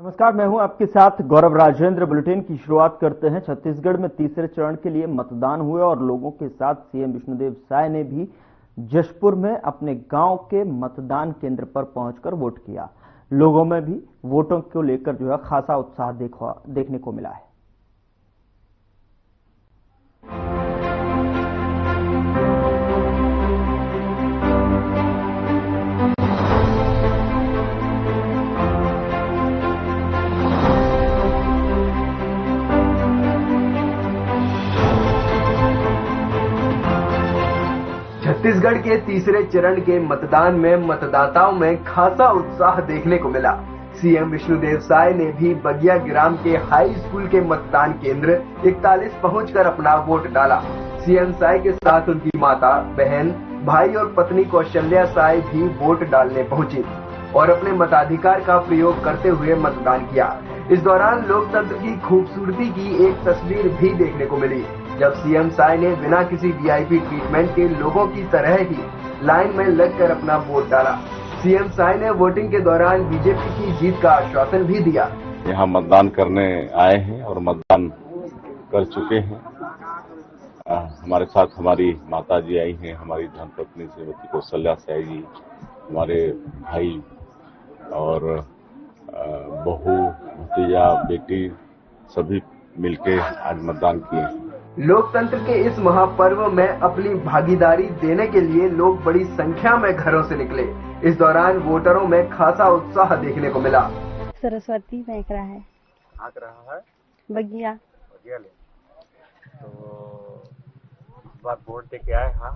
नमस्कार, मैं हूं आपके साथ गौरव राजेंद्र। बुलेटिन की शुरुआत करते हैं। छत्तीसगढ़ में तीसरे चरण के लिए मतदान हुए और लोगों के साथ सीएम विष्णुदेव साय ने भी जशपुर में अपने गांव के मतदान केंद्र पर पहुंचकर वोट किया। लोगों में भी वोटों को लेकर खासा उत्साह देखने को मिला है। छत्तीसगढ़ के तीसरे चरण के मतदान में मतदाताओं में खासा उत्साह देखने को मिला। सीएम विष्णुदेव साय ने भी बगिया ग्राम के हाई स्कूल के मतदान केंद्र 41 पहुंचकर अपना वोट डाला। सीएम साय के साथ उनकी माता, बहन, भाई और पत्नी कौशल्या साय भी वोट डालने पहुंची और अपने मताधिकार का प्रयोग करते हुए मतदान किया। इस दौरान लोकतंत्र की खूबसूरती की एक तस्वीर भी देखने को मिली, जब सीएम साय ने बिना किसी वीआईपी ट्रीटमेंट के लोगों की तरह ही लाइन में लगकर अपना वोट डाला। सीएम साय ने वोटिंग के दौरान बीजेपी की जीत का आश्वासन भी दिया। यहाँ मतदान करने आए हैं और मतदान कर चुके हैं। हमारे साथ हमारी माता जी आई हैं, हमारी धर्मपत्नी श्रीमती कौशल्या साय जी, हमारे भाई और बहू, भतीजा, बेटी सभी मिलके आज मतदान किए हैं। लोकतंत्र के इस महापर्व में अपनी भागीदारी देने के लिए लोग बड़ी संख्या में घरों से निकले। इस दौरान वोटरों में खासा उत्साह देखने को मिला। सरस्वती महक रहा है। बगिया ले तो इस बार वोट दे के आए हाँ।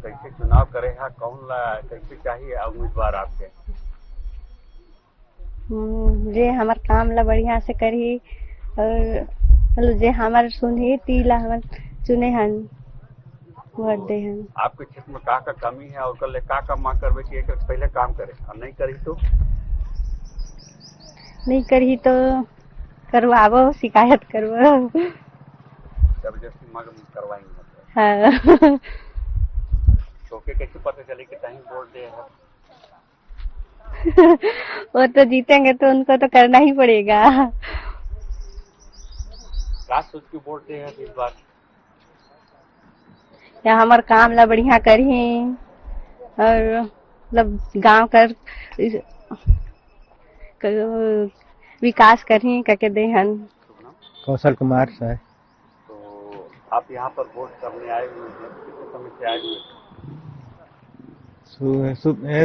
कैसे चुनाव करे है, कौन ला कैसे चाहिए उम्मीदवार आपके? जे हमार काम ला बढ़िया से करी और जे हमार सुनही तीला हमर चुने हन वोट दे हन। आपके क्षेत्र में का कमी है और कल का मांग करवे कि एक पहले काम करे और नहीं करी तो करवाबो, शिकायत करबो, जबरदस्ती मांग करवाएंगे। हाँ। तो कैसे पता चले कि कहीं वोट दे है? वो तो जीतेंगे तो उनको तो करना ही पड़ेगा। क्या सोच के वोट दे है इस बार? या हमार काम ला बढ़िया करी और मतलब गांव विकास करी करके दे हन। कौशल कुमार साहब। तो आप यहाँ पर वोट करने आए हुए हैं, कितने समय से आए हुए?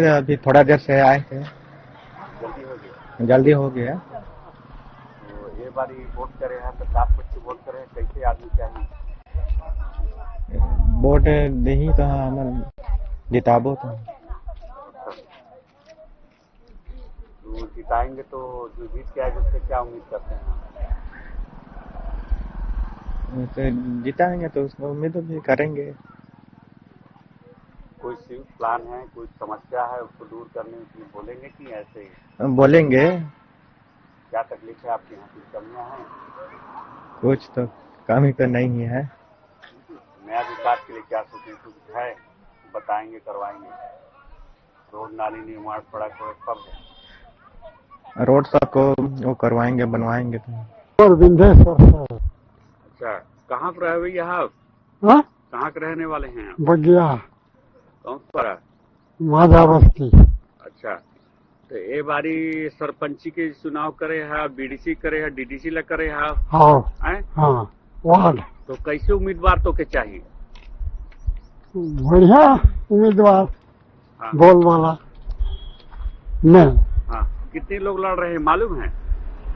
अभी थोड़ा देर से आए थे। जल्दी हो गया? जल्दी हो गया। तो ये बार वोट करे हैं तो आप कुछ वोट करे, कैसे आदमी चाहिए? वोट दही तो हमारे जिताबो तो जिताएंगे तो जो जीत के आएगा उससे क्या उम्मीद करते हैं? तो जिताएंगे तो उसको उम्मीद भी करेंगे। कोई प्लान है, कोई समस्या है उसको दूर करने के लिए बोलेंगे कि ऐसे ही बोलेंगे? क्या तकलीफ है आपके यहाँ, कुछ कमियाँ हैं? कुछ तो कमी तो नहीं है। नया विकास के लिए क्या सोचें, कुछ है बताएंगे, करवाएंगे? रोड नाली निर्माण, सड़क सब है? रोड सब को वो करवाएंगे, बनवाएंगे तो। और विंध्येश्वर। अच्छा, कहाँ पर रहे भैया आप? कहाँ के रहने वाले हैं आप? बगिया। कौन पर है? माधा बस्ती। अच्छा, तो ये बारी सरपंची के चुनाव करे है, बीडीसी करे है, डीडीसी ला करे है? हाँ, वार्ड। तो कैसे उम्मीदवार तो के चाहिए? बढ़िया उम्मीदवार। हाँ। बोल वाला नहीं। हाँ, कितने लोग लड़ रहे हैं मालूम है?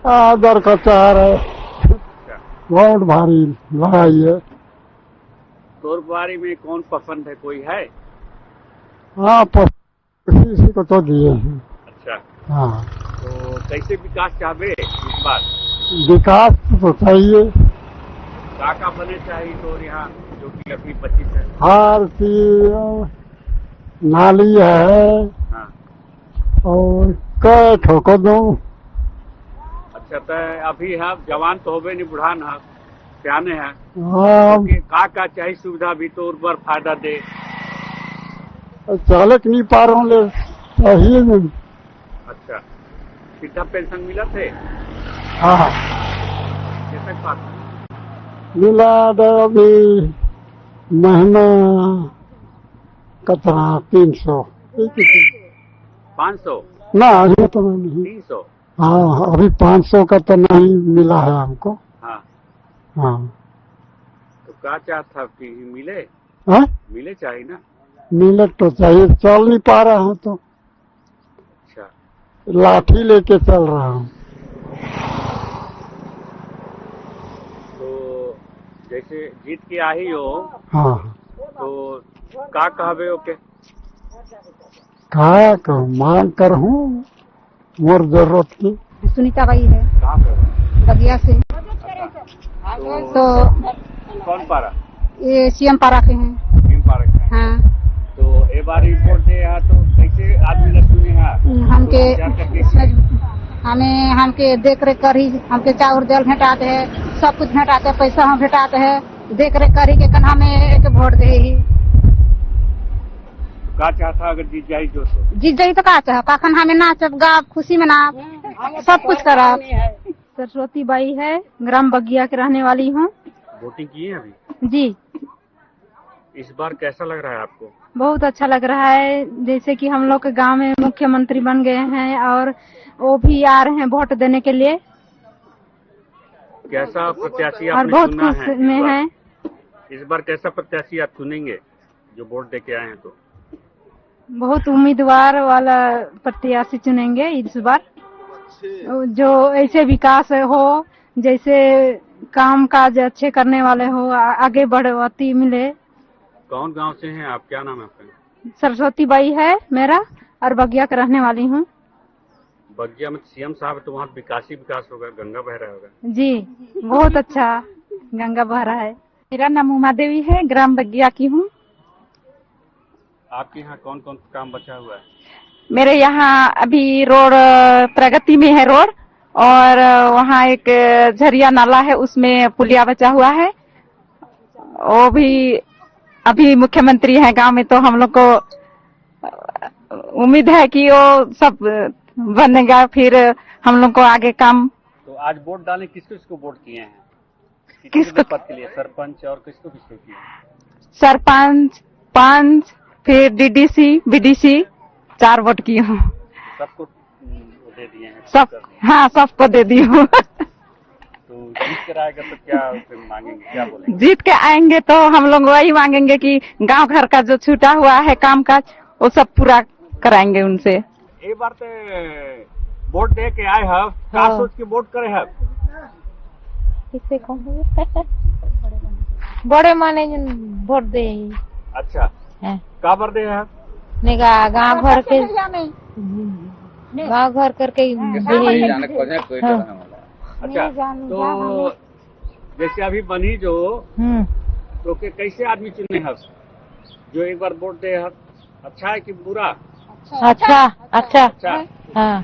आदर का चार है। अच्छा। बहुत भारी लड़ाई है। तोर बारी में कौन पसंद है, कोई है? हाँ, किसी को तो दिए हैं। अच्छा। हाँ। तो कैसे विकास चाहबे इस बार? विकास तो चाहिए। का बने चाहिए तो यहाँ जो कि अभी 25 है? हार की नाली है। हाँ। और कई ठोको दो। अच्छा, तो अभी है जवान तो होबे नहीं, बुढ़ान है, सियाने है। हाँ। का चाहिए सुविधा भी तो पर फायदा दे? चालक नहीं पा रहा हूँ ले। अच्छा, सीधा पेंशन मिला थे हाँ हाँ कैसे पास मिला तो अभी महीना कितना 300 500 ना अभी तो नहीं 300 हाँ अभी 500 का तो नहीं मिला है हमको हाँ हाँ तो क्या चाहता कि मिले हाँ मिले चाहिए ना मिले तो चाहिए चल नहीं पा रहा हूँ तो अच्छा लाठी लेके चल रहा हूँ तो जैसे जीत के आई हो हाँ तो का कहबे ओके कहा करूँ मांग कर हूँ मोर जरूरत की सुनीता बाई है कहाँ पे बगिया से तो कौन पारा ये सीएम पारा के हैं टीम पारा के हैं। हाँ तो एक बार रिपोर्ट दे यहाँ तो कैसे आदमी ने सुने हैं हमके तो क्या करके हमके देख रेख कर ही हमके चाउर दाल भेटाते है सब कुछ भेटाते है पैसा हम भेटाते है देख रेख कर ही के कन्हा में एक वोट दे ही का चाहता अगर जीत जाए जो जीत जाई तो का चाह काखन हमें नाचब गाब खुशी में नाच सब कुछ करब सरस्वती बाई है ग्राम बगिया के रहने वाली हूँ वोटिंग की है अभी जी इस बार कैसा लग रहा है आपको बहुत अच्छा लग रहा है जैसे कि हम लोग के गांव में मुख्यमंत्री बन गए हैं और वो भी आ रहे हैं वोट देने के लिए कैसा प्रत्याशी और आपने बहुत चुना खुश है में है इस बार कैसा प्रत्याशी आप चुनेंगे जो वोट दे के आए हैं तो बहुत उम्मीदवार वाला प्रत्याशी चुनेंगे इस बार जो ऐसे विकास हो जैसे काम काज अच्छे करने वाले हो आगे बढ़ोतरी मिले कौन गांव से हैं आप क्या नाम है आपका सरस्वती बाई है मेरा और बगिया के रहने वाली हूँ बगिया में सीएम साहब तो वहाँ विकास ही विकास होगा गंगा बह रहा होगा जी बहुत अच्छा गंगा बह रहा है मेरा नाम उमा देवी है ग्राम बगिया की हूँ आपके यहाँ कौन कौन काम बचा हुआ है मेरे यहाँ अभी रोड प्रगति में है रोड और वहाँ एक झरिया नाला है उसमें पुलिया बचा हुआ है वो भी अभी मुख्यमंत्री है गांव में तो हम लोग को उम्मीद है कि वो सब बनेगा फिर हम लोग को आगे काम तो आज वोट डालें किसको किसको वोट किए हैं किसको पद के लिए सरपंच और किसको किसको किए सरपंच पंच फिर डीडीसी बीडीसी 4 वोट की हूँ सबको दे दिए हैं सब हाँ सबको दे दी हूँ तो जीत कर आएगा तो क्या फिर मांगेंगे क्या बोलेंगे जीत के आएंगे तो हम लोग वही मांगेंगे कि गांव घर का जो छूटा हुआ है काम काज वो सब पूरा कराएंगे उनसे एक बार तो वोट दे के आए हैं क्या सोच के वोट करे हैं किससे बड़े माने वोट दे अच्छा का बार दे हैं निगा गाँव घर के गाँव घर करके अच्छा तो जैसे अभी बनी जो तो के कैसे आदमी चुने हैं जो एक बार वोट दे हैं अच्छा है कि बुरा अच्छा अच्छा अच्छा हाँ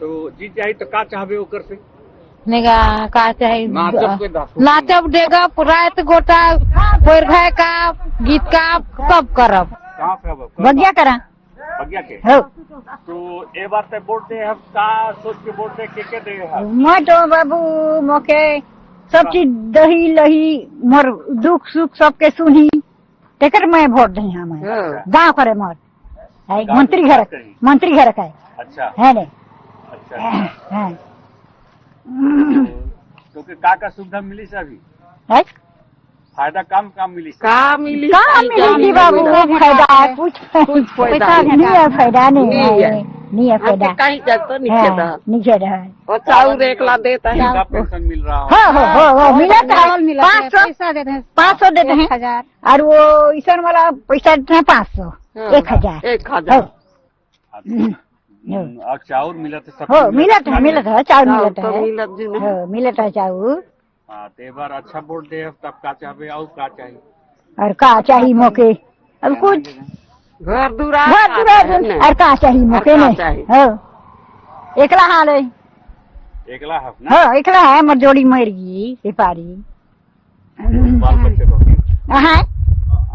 तो जीत जाए तो का चाहबे ओकर से निगा का चाहिए नाचब देगा रात गोटा पैर घाय का गीत का सब करब कहाँ पे है बगिया करा बगिया के हो तो एक बार तो वोट दे हम का सोच के वोट दे के दे हम मैं तो बाबू मोके सब चीज दही लही मोर दुख सुख सबके सुनी तेकर मैं वोट दही हम गाँव करे मोर मंत्री घर का अच्छा है ने अच्छा है तो के का सुविधा मिली से अभी है फायदा काम मिली से का मिली बाबू फायदा कुछ पैसा नहीं है फायदा नहीं है फायदा कहीं जाता नीचे रहा और चाउर 1 लाख देता है का पेंशन मिल रहा हो मिला था 500 देते हैं 1000 और वो ईसन वाला पैसा देते हैं 500 1000 और चाउर मिला तो सब हो मिलत है चाउर मिलत है चाउर हाँ तो एक बार अच्छा वोट दे तब का चाहे और का चाहिए और का चाहिए मौके अब कुछ घर दूरा और का चाहिए मौके नहीं हो एकला हाल है एकला है ना हो एकला है मर जोड़ी मर गई व्यापारी बाल बच्चे तो हाँ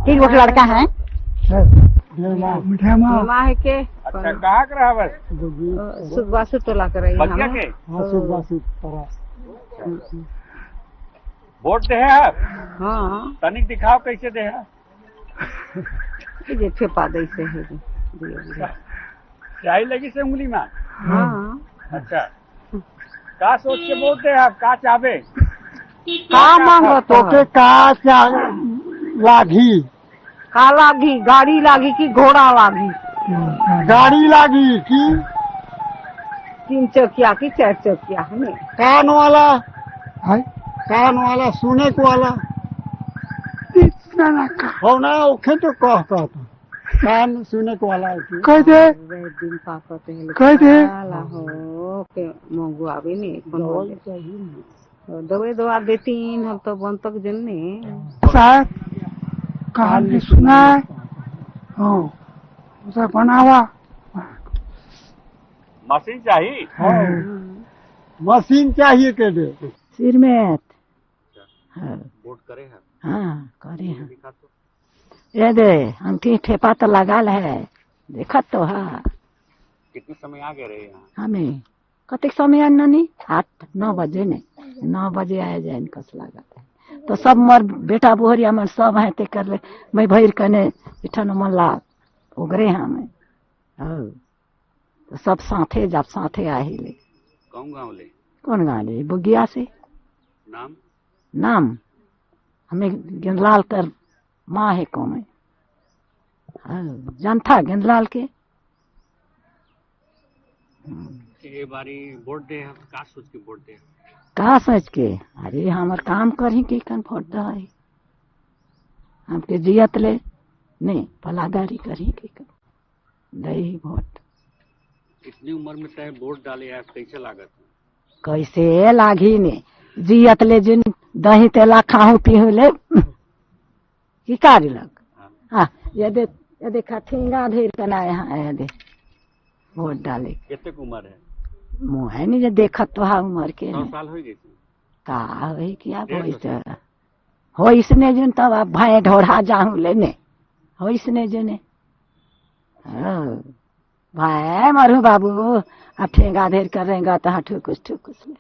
3 लड़का है मीठा माँ माह के अच्छा, कहाँ का रहा बस? सुखवासु टोला कर रही बगिया के? वोट दे है आप? हाँ, तनिक दिखाओ कैसे दे है? ये फेपा दे से है। चाय लगी से उंगली में? हाँ, अच्छा, का सोच के वोट दे आप? का चाहबे? का मांगो तो के का लागी का लागी? गाड़ी लागी कि घोड़ा लागी? गाड़ी लागी कि 3 चौकिया की 4 चौकिया हमें? कान वाला है, कान वाला सुने को वाला हो ना, ओखे तो कहता था कान सुने को वाला कह दे दिन पाकते हैं कह दे हो के मंगवा भी नहीं दवाई दवा देती हम तो बन तक जन्ने साहब कहानी सुना है हो उसे बनावा मशीन चाहिए? मशीन चाहिए के दे सिर में वोट करे हैं? हाँ करे हैं। दिखा तो। ये दे अंगठी ठेपा तो लगा है, देखा तो है। कितने समय आ गए रहे यहाँ? हमें कतेक समय आना नहीं 8-9 बजे ने 9 बजे आया जाए कस लगा तो सब मर बेटा बोहरिया मन सब है ते कर ले मैं भैर कने इठन मल्ला उगरे हैं मैं तो सब साथे जब साथे आए ले। कौन गाँव ले? कौन गाँव ले? बुगिया से। नाम? नाम हमें गेंदलाल कर माँ है कौन है जानता गेंदलाल के। ये बारी वोट दे हम का सोच के वोट दे? का सोच के? अरे हमार काम करी के कन वोट दे हमके जियत ले नहीं पलादारी करी के कन दही वोट। इतनी उम्र में तय वोट डाले आप कैसे लागत? कैसे लागी ने जियत ले जिन दही तेला खाहू पीहू ले की कारी लग। हाँ ये देखा ठेंगा धेर कना यहाँ ये दे वोट डाले। कितने उम्र है? मुँह है नहीं जो देखत तो हा उम्र के 100 साल हो गई का हो क्या हो इसने जुन तब आप भाई ढोढ़ा जाऊं लेने हो इसने जुने भाई मरु बाबू अब ठेंगा धेर करेगा तो हाँ ठुकुस ठुकुस ले।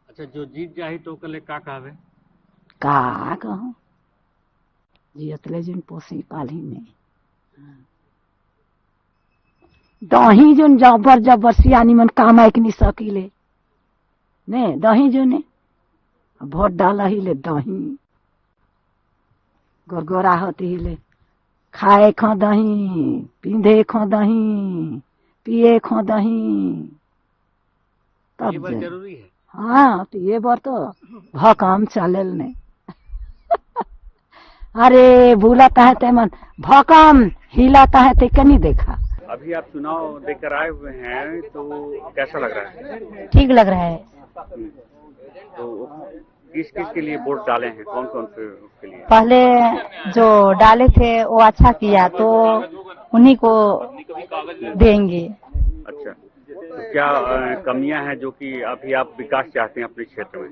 अच्छा, जो जीत जाही तो कल का कहवे? का कहूँ जियत ले जुन पोसी पाली ने दही जुन जबर जबर सियानी मन काम आइक नहीं सकीले ने दही जो ने वोट डाला ही ले दही गोरगोरा होती ही ले खाए खो दही पींधे खो दही पिए खो दही तब ये बात जरूरी है। हाँ तो ये बार तो भकाम चलेल ने अरे भूलाता है ते मन भकाम हिलाता है ते कहीं देखा। अभी आप चुनाव देकर आए हुए हैं तो कैसा लग रहा है? ठीक लग रहा है। तो किस किस के लिए वोट डाले हैं? कौन कौन से उसके लिए? पहले जो डाले थे वो अच्छा किया तो उन्हीं को देंगे। अच्छा, तो क्या कमियां हैं जो कि अभी आप विकास चाहते हैं अपने क्षेत्र में?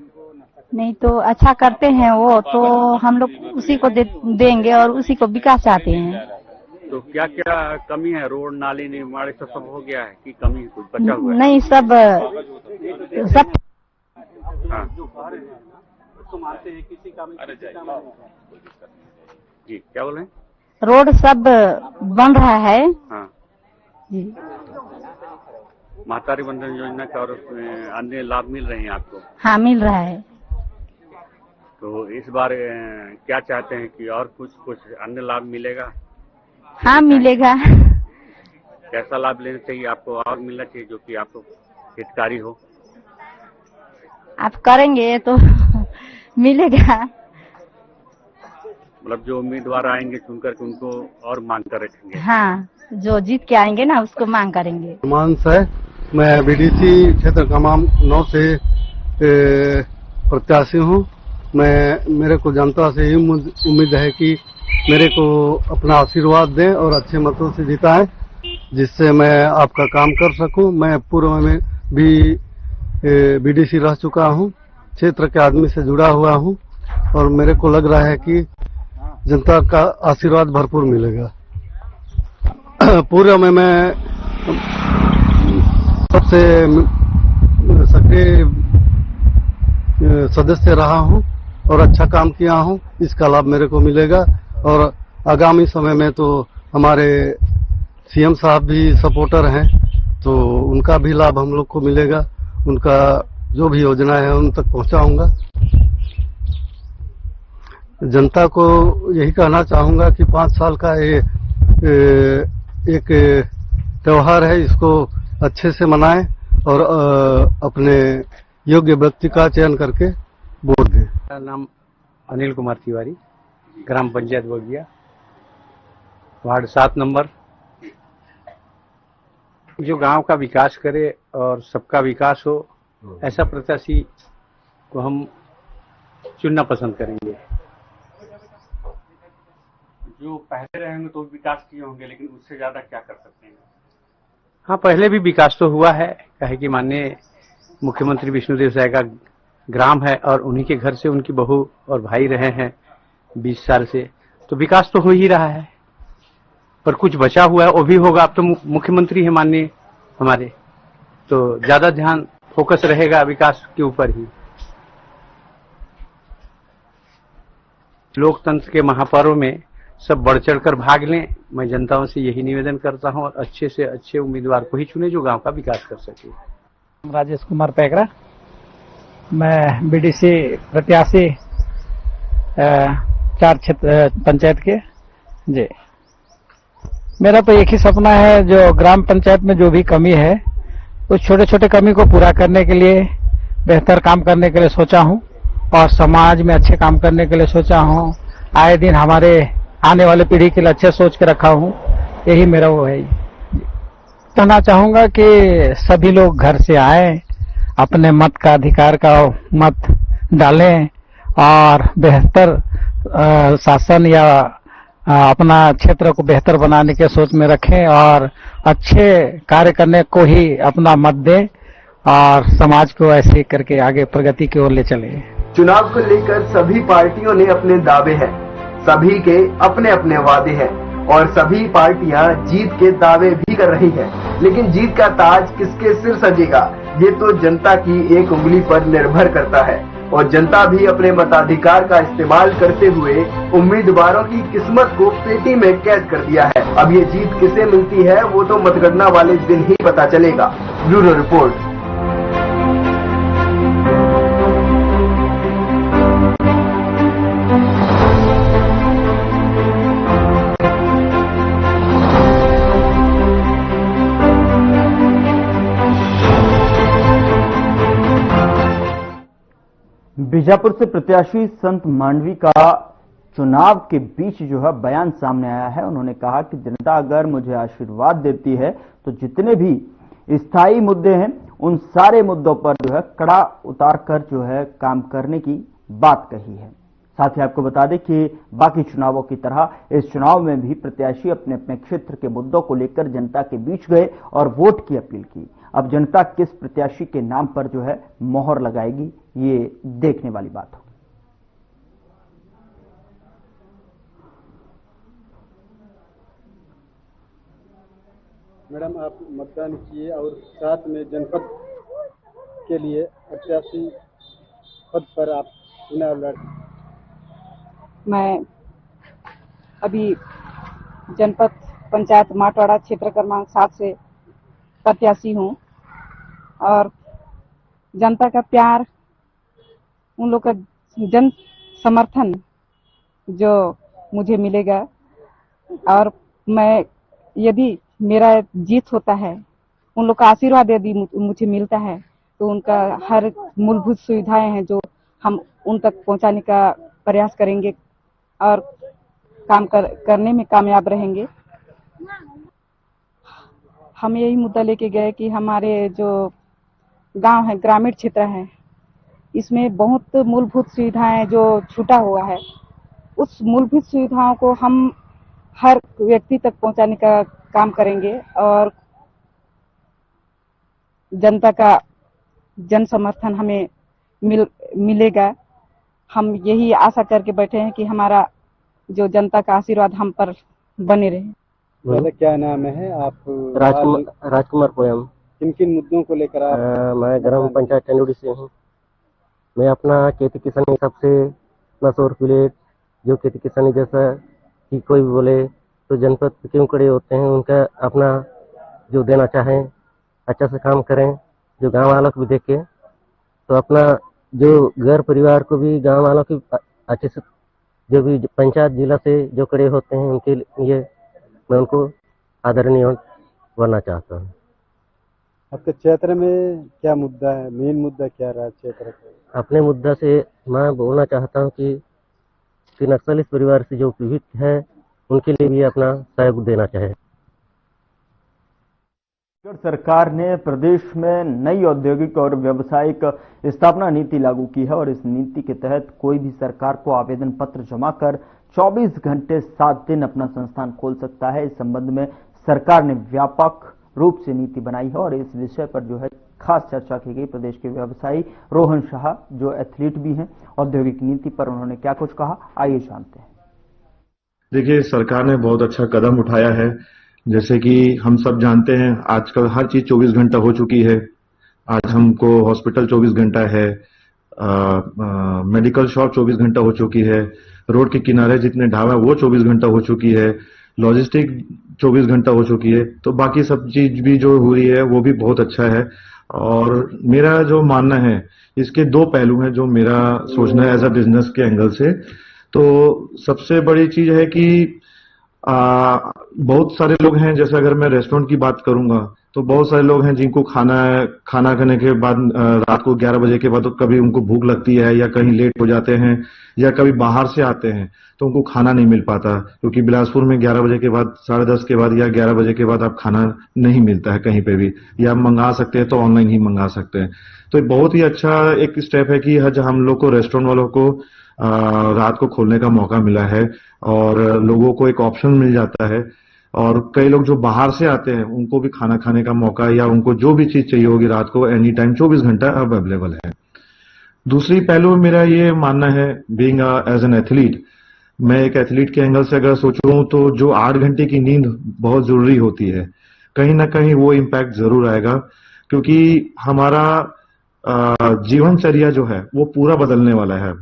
नहीं तो अच्छा करते हैं वो तो हम लोग उसी को देंगे और उसी को विकास चाहते हैं। तो क्या क्या कमी है? रोड नाली निर्माण सब हो गया है कि कमी कुछ बचा हुआ है? नहीं सब हाँ। जी क्या बोले? रोड सब बन रहा है। हाँ जी। महतारी बंधन योजना का और उसमें अन्य लाभ मिल रहे हैं आपको? हाँ मिल रहा है। तो इस बार क्या चाहते हैं कि और कुछ अन्य लाभ मिलेगा? हाँ मिलेगा। कैसा लाभ लेना चाहिए आपको और मिलना चाहिए जो कि आपको हितकारी हो? आप करेंगे तो मिलेगा। मतलब जो उम्मीदवार आएंगे चुनकर के उनको और मांग कर रखेंगे? हाँ जो जीत के आएंगे ना उसको मांग करेंगे। मानस है, मैं बीडीसी क्षेत्र कमाम 9 से प्रत्याशी हूँ। मेरे को जनता से यही उम्मीद है कि मेरे को अपना आशीर्वाद दें और अच्छे मतों से जिताएं जिससे मैं आपका काम कर सकूं। मैं पूर्व में भी बीडीसी रह चुका हूं, क्षेत्र के आदमी से जुड़ा हुआ हूं और मेरे को लग रहा है कि जनता का आशीर्वाद भरपूर मिलेगा। पूर्व में मैं सबसे सक्रिय सदस्य रहा हूं और अच्छा काम किया हूं। इसका लाभ मेरे को मिलेगा और आगामी समय में तो हमारे सीएम साहब भी सपोर्टर हैं, तो उनका भी लाभ हम लोग को मिलेगा। उनका जो भी योजना है उन तक पहुंचाऊंगा। जनता को यही कहना चाहूंगा कि 5 साल का एक त्योहार है, इसको अच्छे से मनाएं और अपने योग्य व्यक्ति का चयन करके वोट दें। मेरा नाम अनिल कुमार तिवारी, ग्राम पंचायत बगिया, वार्ड 7 नंबर। जो गांव का विकास करे और सबका विकास हो, ऐसा प्रत्याशी को हम चुनना पसंद करेंगे। जो पहले रहेंगे तो विकास किए होंगे, लेकिन उससे ज्यादा क्या कर सकते हैं? हाँ, पहले भी विकास तो हुआ है, कहे कि माननीय मुख्यमंत्री विष्णुदेव साय का ग्राम है और उन्हीं के घर से उनकी बहू और भाई रहे हैं 20 साल से, तो विकास तो हो ही रहा है। पर कुछ बचा हुआ है, वो भी होगा। अब तो मुख्यमंत्री है माननीय हमारे, तो ज्यादा ध्यान फोकस रहेगा विकास के ऊपर ही। लोकतंत्र के महापर्व में सब बढ़ चढ़कर भाग लें। मैं जनताओं से यही निवेदन करता हूं और अच्छे से अच्छे उम्मीदवार को ही चुने जो गांव का विकास कर सके। राजेश कुमार पैगरा, मैं बीडीसी प्रत्याशी 4 क्षेत्र पंचायत के जी। मेरा तो एक ही सपना है, जो ग्राम पंचायत में जो भी कमी है उस छोटे छोटे कमी को पूरा करने के लिए, बेहतर काम करने के लिए सोचा हूं और समाज में अच्छे काम करने के लिए सोचा हूं। आए दिन हमारे आने वाले पीढ़ी के लिए अच्छे सोच के रखा हूं, यही मेरा वो है। कहना चाहूंगा कि सभी लोग घर से आए, अपने मत का अधिकार का मत डालें और बेहतर शासन या अपना क्षेत्र को बेहतर बनाने के सोच में रखें और अच्छे कार्य करने को ही अपना मत दें और समाज को ऐसे करके आगे प्रगति की ओर ले चले। चुनाव को लेकर सभी पार्टियों ने अपने दावे हैं, सभी के अपने अपने वादे हैं और सभी पार्टियां जीत के दावे भी कर रही हैं। लेकिन जीत का ताज किसके सिर सजेगा, ये तो जनता की एक उंगली पर निर्भर करता है और जनता भी अपने मताधिकार का इस्तेमाल करते हुए उम्मीदवारों की किस्मत को पेटी में कैद कर दिया है। अब ये जीत किसे मिलती है वो तो मतगणना वाले दिन ही पता चलेगा। Bureau report. बीजापुर से प्रत्याशी संत मांडवी का चुनाव के बीच जो है बयान सामने आया है। उन्होंने कहा कि जनता अगर मुझे आशीर्वाद देती है तो जितने भी स्थायी मुद्दे हैं उन सारे मुद्दों पर जो है कड़ा उतार कर जो है काम करने की बात कही है। साथ ही आपको बता दें कि बाकी चुनावों की तरह इस चुनाव में भी प्रत्याशी अपने अपने क्षेत्र के मुद्दों को लेकर जनता के बीच गए और वोट की अपील की। अब जनता किस प्रत्याशी के नाम पर जो है मोहर लगाएगी, ये देखने वाली बात होगी। मैडम, आप मतदान किए और साथ में जनपद के लिए प्रत्याशी पद पर आप चुनाव लड़। मैं अभी जनपद पंचायत माटवाड़ा क्षेत्र क्रमांक 7 से प्रत्याशी हूँ और जनता का प्यार, उन लोग का जन समर्थन जो मुझे मिलेगा और मैं यदि मेरा जीत होता है, उन लोग का आशीर्वाद यदि मुझे मिलता है तो उनका हर मूलभूत सुविधाएं हैं जो हम उन तक पहुंचाने का प्रयास करेंगे और काम करने में कामयाब रहेंगे। हम यही मुद्दा लेके गए कि हमारे जो गांव है, ग्रामीण क्षेत्र है, इसमें बहुत मूलभूत सुविधाएं जो छूटा हुआ है, उस मूलभूत सुविधाओं को हम हर व्यक्ति तक पहुंचाने का काम करेंगे और जनता का जन समर्थन हमें मिलेगा। हम यही आशा करके बैठे हैं कि हमारा जो जनता का आशीर्वाद हम पर बने रहे। दादा क्या नाम है? आप राजकुमार पोयम। किन किन मुद्दों को लेकर आप? मैं ग्राम पंचायत टेंडोड़ी से हूँ। मैं अपना खेती किसानी सबसे मशहूर विलेज जो खेती किसानी जैसा कि कोई भी बोले तो जनपद क्यों खड़े होते हैं, उनका अपना जो देना चाहें अच्छा से काम करें, जो गांव वालों को भी देखें, तो अपना जो घर परिवार को भी गांव वालों की अच्छे से जो भी पंचायत जिला से जो खड़े होते हैं उनके लिए मैं उनको आदरणीय बनना चाहता हूँ। आपके क्षेत्र में क्या मुद्दा है? मेन मुद्दा क्या रहा क्षेत्र का? अपने मुद्दा से मैं बोलना चाहता हूँ कि नक्सली परिवार से जो पीड़ित है उनके लिए भी अपना सहयोग देना चाहे। सरकार ने प्रदेश में नई औद्योगिक और व्यावसायिक स्थापना नीति लागू की है और इस नीति के तहत कोई भी सरकार को आवेदन पत्र जमा कर 24 घंटे 7 दिन अपना संस्थान खोल सकता है। इस संबंध में सरकार ने व्यापक रूप से नीति बनाई है और इस विषय पर जो है खास चर्चा की गई। प्रदेश के व्यवसायी रोहन शाह जो एथलीट भी हैं, औद्योगिक नीति पर उन्होंने क्या कुछ कहा, आइए जानते हैं। देखिए, सरकार ने बहुत अच्छा कदम उठाया है। जैसे कि हम सब जानते हैं आजकल हर चीज 24 घंटा हो चुकी है। आज हमको हॉस्पिटल 24 घंटा है, मेडिकल शॉप 24 घंटा हो चुकी है, रोड के किनारे जितने ढाबा वो 24 घंटा हो चुकी है, लॉजिस्टिक 24 घंटा हो चुकी है। तो बाकी सब चीज भी जो हो रही है वो भी बहुत अच्छा है। और मेरा जो मानना है इसके दो पहलू हैं जो मेरा सोचना है एज अ बिजनेस के एंगल से। तो सबसे बड़ी चीज है कि बहुत सारे लोग हैं, जैसे अगर मैं रेस्टोरेंट की बात करूंगा तो बहुत सारे लोग हैं जिनको खाना खाने के बाद रात को 11 बजे के बाद तो कभी उनको भूख लगती है या कहीं लेट हो जाते हैं या कभी बाहर से आते हैं तो उनको खाना नहीं मिल पाता, क्योंकि बिलासपुर में 11 बजे के बाद 10:30 के बाद या 11 बजे के बाद आप खाना नहीं मिलता है कहीं पे भी, या आप मंगा सकते हैं तो ऑनलाइन ही मंगा सकते हैं। तो बहुत ही अच्छा एक स्टेप है कि आज हम लोग को रेस्टोरेंट वालों को रात को खोलने का मौका मिला है और लोगों को एक ऑप्शन मिल जाता है। और कई लोग जो बाहर से आते हैं उनको भी खाना खाने का मौका या उनको जो भी चीज चाहिए होगी रात को एनी टाइम 24 घंटा अब अवेलेबल है। दूसरी पहलू मेरा ये मानना है, बीइंग एज एन एथलीट, मैं एक एथलीट के एंगल से अगर सोचूं तो जो 8 घंटे की नींद बहुत जरूरी होती है, कहीं ना कहीं वो इम्पैक्ट जरूर आएगा, क्योंकि हमारा जीवनचर्या जो है वो पूरा बदलने वाला है।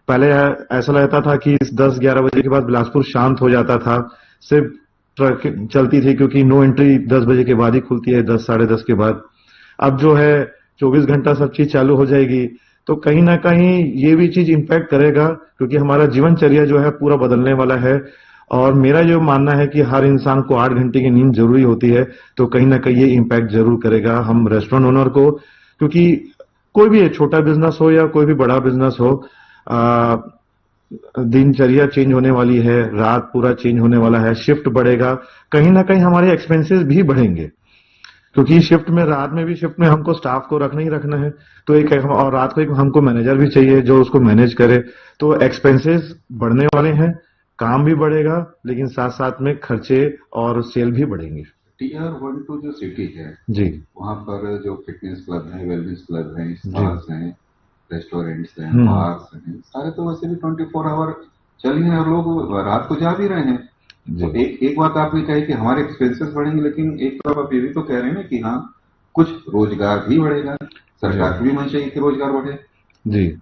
पहले ऐसा लगता था कि 10-11 बजे के बाद बिलासपुर शांत हो जाता था, सिर्फ ट्रक चलती थी क्योंकि नो एंट्री 10 बजे के बाद ही खुलती है, 10 साढ़े 10 के बाद। अब जो है 24 घंटा सब चीज चालू हो जाएगी, तो कहीं ना कहीं ये भी चीज इम्पैक्ट करेगा, क्योंकि हमारा जीवनचर्या जो है पूरा बदलने वाला है। और मेरा जो मानना है कि हर इंसान को 8 घंटे की नींद जरूरी होती है, तो कहीं ना कहीं ये इम्पैक्ट जरूर करेगा हम रेस्टोरेंट ओनर को, क्योंकि कोई भी छोटा बिजनेस हो या कोई भी बड़ा बिजनेस हो, दिनचर्या चेंज होने वाली है, रात पूरा चेंज होने वाला है, शिफ्ट बढ़ेगा, कहीं ना कहीं हमारे एक्सपेंसेस भी बढ़ेंगे, क्योंकि शिफ्ट में रात में भी शिफ्ट में हमको स्टाफ को रखना ही रखना है, तो एक और रात को एक हमको मैनेजर भी चाहिए जो उसको मैनेज करे। तो एक्सपेंसेस बढ़ने वाले हैं, काम भी बढ़ेगा, लेकिन साथ साथ में खर्चे और सेल भी बढ़ेंगे। Tier 1-2 जो सिटी है जी, वहाँ पर जो फिटनेस क्लब है, वेलनेस क्लब है, स्पास हैं, रेस्टोरेंट्स हैं, बार्स हैं, सारे तो वैसे भी 24 आवर चल ही हैं और लोग रात को जा भी रहे हैं। तो एक बात आपने कही कि हमारे एक्सपेंसेस बढ़ेंगे, लेकिन एक तरफ आप ये भी तो कह रहे हैं ना कि हाँ कुछ रोजगार भी बढ़ेगा, सरकार को भी मन चाहिए कि रोजगार बढ़े। जी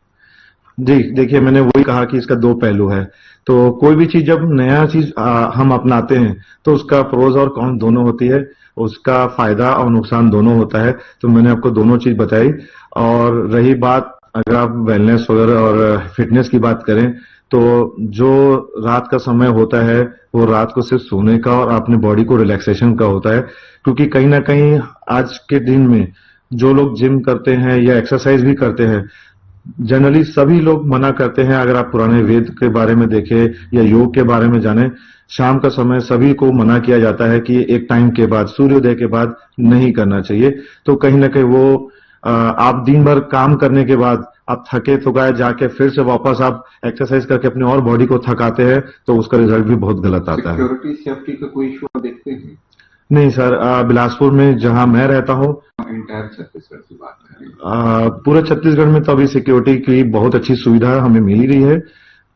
जी, देखिए मैंने वही कहा कि इसका दो पहलू है। तो कोई भी चीज जब नया चीज हम अपनाते हैं तो उसका प्रोज और कॉन दोनों होती है, उसका फायदा और नुकसान दोनों होता है। तो मैंने आपको दोनों चीज बताई। और रही बात अगर आप वेलनेस वगैरह और फिटनेस की बात करें, तो जो रात का समय होता है वो रात को सिर्फ सोने का और अपने बॉडी को रिलैक्सेशन का होता है, क्योंकि कहीं ना कहीं आज के दिन में जो लोग जिम करते हैं या एक्सरसाइज भी करते हैं, जनरली सभी लोग मना करते हैं। अगर आप पुराने वेद के बारे में देखें या योग के बारे में जानें, शाम का समय सभी को मना किया जाता है कि एक टाइम के बाद, सूर्योदय के बाद नहीं करना चाहिए। तो कहीं ना कहीं वो आप दिन भर काम करने के बाद आप थके थकाए जाके फिर से वापस आप एक्सरसाइज करके अपने और बॉडी को थकाते हैं, तो उसका रिजल्ट भी बहुत गलत आता है। सिक्योरिटी सेफ्टी का कोई इशू आप देखते हैं? नहीं सर, बिलासपुर में जहां मैं रहता हूँ, इंटायर छत्तीसगढ़ की बात करें, पूरे छत्तीसगढ़ में तो अभी सिक्योरिटी की बहुत अच्छी सुविधा हमें मिल रही है।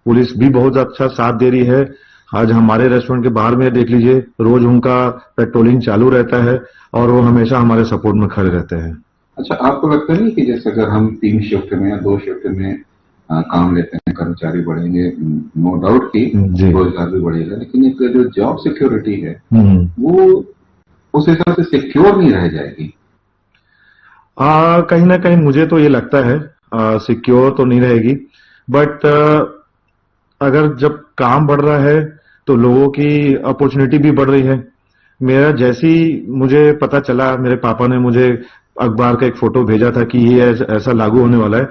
पुलिस भी बहुत अच्छा साथ दे रही है। आज हमारे रेस्टोरेंट के बाहर में देख लीजिए, रोज उनका पेट्रोलिंग चालू रहता है और वो हमेशा हमारे सपोर्ट में खड़े रहते हैं। अच्छा, आपको लगता नहीं कि जैसे अगर हम 3 शिफ्ट में या 2 शिफ्ट में काम लेते हैं, कर्मचारी बढ़ेंगे, नो डाउट कि रोजगार भी बढ़ेगा, लेकिन एक जो जॉब सिक्योरिटी है वो उस हिसाब से सिक्योर नहीं रह जाएगी? कहीं ना कहीं मुझे तो ये लगता है सिक्योर तो नहीं रहेगी, बट अगर जब काम बढ़ रहा है तो लोगों की अपॉर्चुनिटी भी बढ़ रही है। मेरा जैसी मुझे पता चला, मेरे पापा ने मुझे अखबार का एक फोटो भेजा था कि ये ऐसा लागू होने वाला है,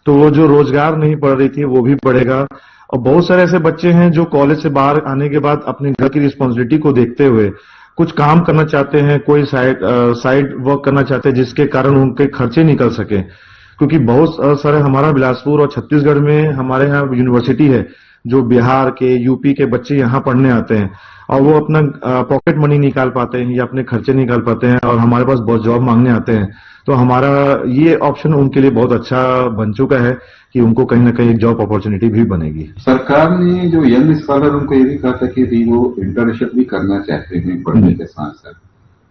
तो वो जो रोजगार नहीं पड़ रही थी वो भी बढ़ेगा। और बहुत सारे ऐसे बच्चे हैं जो कॉलेज से बाहर आने के बाद अपने घर की रिस्पॉन्सिबिलिटी को देखते हुए कुछ काम करना चाहते हैं, कोई साइड वर्क करना चाहते हैं जिसके कारण उनके खर्चे निकल सके। क्योंकि बहुत सारे हमारा बिलासपुर और छत्तीसगढ़ में हमारे यहाँ यूनिवर्सिटी है जो बिहार के, यूपी के बच्चे यहाँ पढ़ने आते हैं और वो अपना पॉकेट मनी निकाल पाते हैं या अपने खर्चे निकाल पाते हैं और हमारे पास बहुत जॉब मांगने आते हैं। तो हमारा ये ऑप्शन उनके लिए बहुत अच्छा बन चुका है कि उनको कहीं ना कहीं जॉब अपॉर्चुनिटी भी बनेगी। सरकार ने जो यंग स्कॉलर उनको ये भी कहा था कि वो इंटर्नशिप भी करना चाहते हैं पढ़ने के साथ साथ।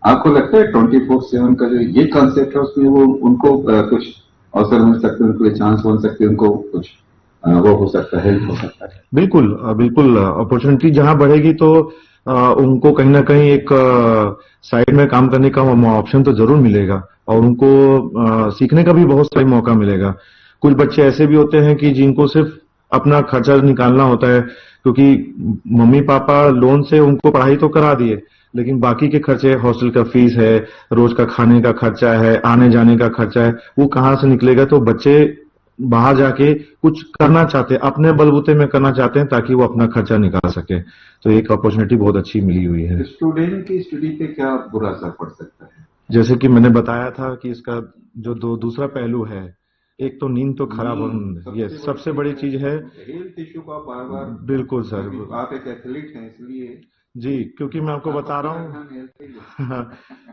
आपको लगता है 24/7 का जो ये कॉन्सेप्ट है उसमें वो उनको कुछ अवसर मिल सकते हैं, उनके लिए चांस बन सकते हैं, उनको कुछ वो हो सकता है, हो सकता है? बिल्कुल बिल्कुल, अपॉर्चुनिटी जहां बढ़ेगी तो उनको कहीं ना कहीं एक साइड में काम करने का ऑप्शन तो जरूर मिलेगा और उनको सीखने का भी बहुत सही मौका मिलेगा। कुछ बच्चे ऐसे भी होते हैं कि जिनको सिर्फ अपना खर्चा निकालना होता है, क्योंकि मम्मी पापा लोन से उनको पढ़ाई तो करा दिए, लेकिन बाकी के खर्चे, हॉस्टल का फीस है, रोज का खाने का खर्चा है, आने जाने का खर्चा है, वो कहाँ से निकलेगा। तो बच्चे बाहर जाके कुछ करना चाहते हैं, अपने बलबूते में करना चाहते हैं ताकि वो अपना खर्चा निकाल सके। तो एक अपॉर्चुनिटी बहुत अच्छी मिली हुई है। स्टूडेंट की स्टडी पे क्या बुरा असर पड़ सकता है? जैसे कि मैंने बताया था कि इसका जो दूसरा पहलू है, एक तो नींद तो खराब ये सबसे बड़ी चीज है। हेल्थ इश्यू का बार-बार। बिल्कुल सर, आप एक एथलीट हैं इसलिए जी, क्योंकि मैं आपको बता रहा हूँ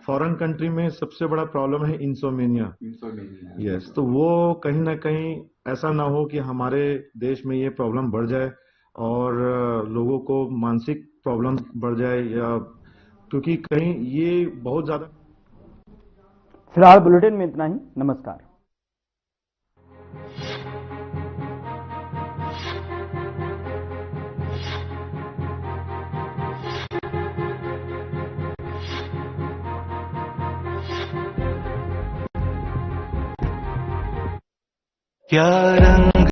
फॉरेन कंट्री में सबसे बड़ा प्रॉब्लम है इंसोमेनिया। यस, तो वो कहीं ना कहीं ऐसा ना हो कि हमारे देश में ये प्रॉब्लम बढ़ जाए और लोगों को मानसिक प्रॉब्लम बढ़ जाए, या क्योंकि कहीं ये बहुत ज्यादा। फिलहाल बुलेटिन में इतना ही। नमस्कार। क्या रंग